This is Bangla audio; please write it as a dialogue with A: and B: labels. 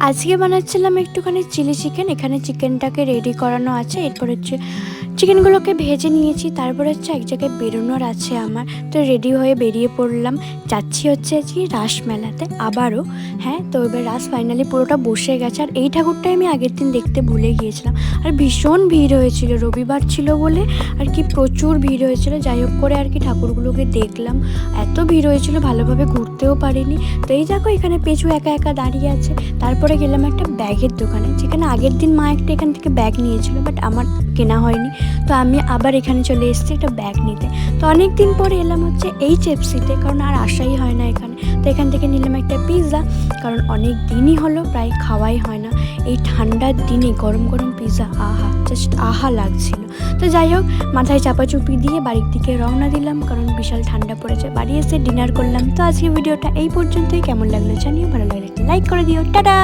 A: আজকে বানাচ্ছিলাম একটুখানি চিলি চিকেন। এখানে চিকেনটাকে রেডি করানো আছে, এরপর হচ্ছে চিকেনগুলোকে ভেজে নিয়েছি, তারপর হচ্ছে এক জায়গায় বেরোনোর আছে আমার, তো রেডি হয়ে বেরিয়ে পড়লাম। যাচ্ছি হচ্ছে আজকে রাসমেলাতে আবারও। হ্যাঁ, তো এবার রাস ফাইনালি পুরোটা বসে গেছে, আর এই ঠাকুরটাই আমি আগের দিন দেখতে ভুলে গিয়েছিলাম। আর ভীষণ ভিড় হয়েছিল, রবিবার ছিল বলে আর কি প্রচুর ভিড় হয়েছিল। যাই হোক করে আর কি ঠাকুরগুলোকে দেখলাম, এত ভিড় হয়েছিল ভালোভাবে ঘুরতেও পারিনি। তো এই দেখো এখানে পেঁচু একা একা দাঁড়িয়ে আছে। তারপরে গেলাম একটা ব্যাগের দোকানে, যেখানে আগের দিন মা একটা এখান থেকে ব্যাগ নিয়েছিল, বাট আমার কেনা হয়নি। তো আমি আবার এখানে চলে এসেছি একটা ব্যাগ নিতে। তো অনেক দিন পরে এলাম হচ্ছে এইচএফসিতে, কারণ আর আসাই হয় না এখানে। তো এখান থেকে নিলাম একটা পিৎজা, কারণ অনেক দিনই হলো প্রায় খাওয়াই হয় না। এই ঠান্ডার দিনে গরম গরম পিৎজা, আহা, জাস্ট আহা লাগছিল। তো যাই হোক, মাথায় চাপাচুপি দিয়ে বাড়ির দিকে রওনা দিলাম, কারণ বিশাল ঠান্ডা পড়েছে। বাড়ি এসে ডিনার করলাম। তো আজকে ভিডিওটা এই পর্যন্তই। কেমন লাগলো জানিও, ভালো লাগলে একটা লাইক করে দিও। টাটা।